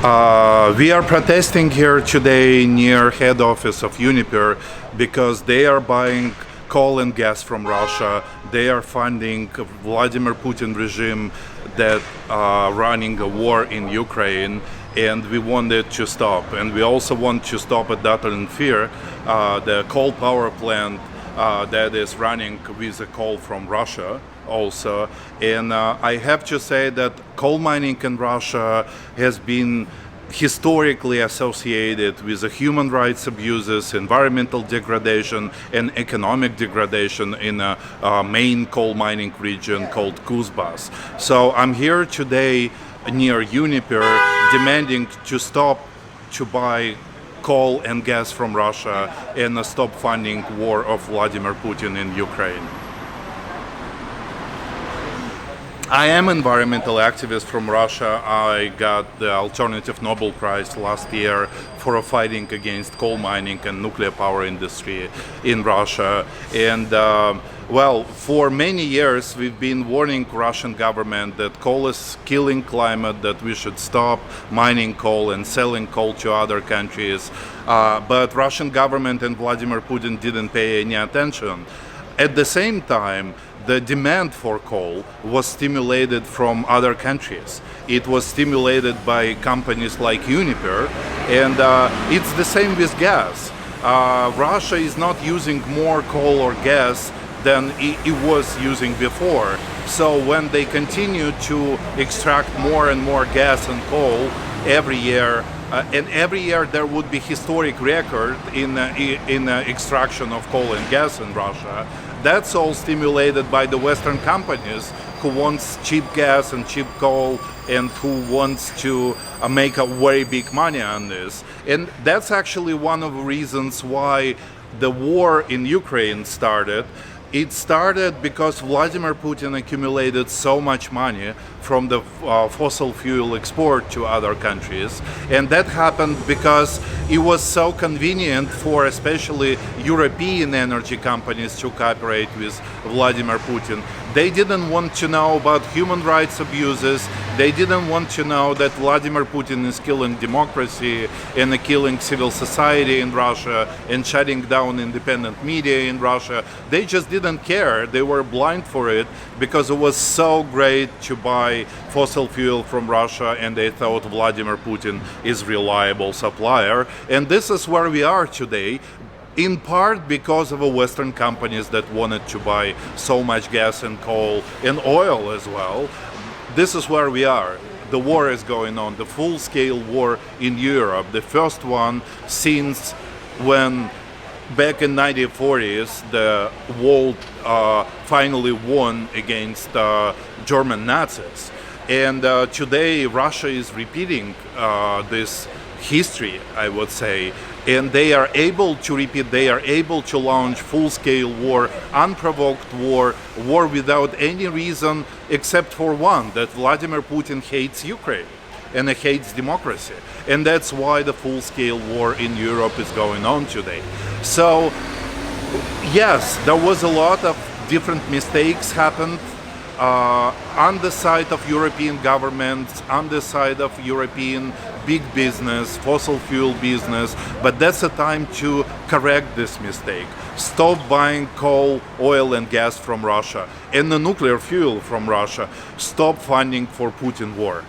We are protesting here today near head office of Uniper because they are buying coal and gas from Russia. They are funding Vladimir Putin regime that running a war in Ukraine, and we want it to stop. And we also want to stop at Datteln 4, the coal power plant that is running with the coal from Russia also. And I have to say that coal mining in Russia has been historically associated with the human rights abuses, environmental degradation, and economic degradation in a main coal mining region called Kuzbas. So I'm here today near Uniper demanding to stop to buy coal and gas from Russia and stop funding war of Vladimir Putin in Ukraine. I am an environmental activist from Russia. I got the Alternative Nobel Prize last year for fighting against coal mining and nuclear power industry in Russia. And well, for many years we've been warning Russian government that coal is killing climate, that we should stop mining coal and selling coal to other countries. But Russian government and Vladimir Putin didn't pay any attention. At the same time, the demand for coal was stimulated from other countries. It was stimulated by companies like Uniper, and it's the same with gas. Russia is not using more coal or gas than it was using before. So when they continue to extract more and more gas and coal every year, and every year there would be historic record in extraction of coal and gas in Russia. That's all stimulated by the Western companies who wants cheap gas and cheap coal and who wants to make a very big money on this. And that's actually one of the reasons why the war in Ukraine started. It started because Vladimir Putin accumulated so much money from the fossil fuel export to other countries. And that happened because it was so convenient for especially European energy companies to cooperate with Vladimir Putin. They didn't want to know about human rights abuses. They didn't want to know that Vladimir Putin is killing democracy and killing civil society in Russia and shutting down independent media in Russia. They just didn't care. They were blind for it because it was so great to buy fossil fuel from Russia, and they thought Vladimir Putin is a reliable supplier. And this is where we are today, in part because of Western companies that wanted to buy so much gas and coal and oil as well. This is where we are. The war is going on, the full-scale war in Europe, the first one since when back in 1940s the world finally won against German Nazis. And today Russia is repeating this history, I would say, and they are able to repeat, they are able to launch full-scale war, unprovoked war without any reason except for one, that Vladimir Putin hates Ukraine and hates democracy. And that's why the full-scale war in Europe is going on today. So, yes, there was a lot of different mistakes happened on the side of European governments, on the side of European big business, fossil fuel business, but that's a time to correct this mistake. Stop buying coal, oil and gas from Russia and the nuclear fuel from Russia. Stop funding for Putin war.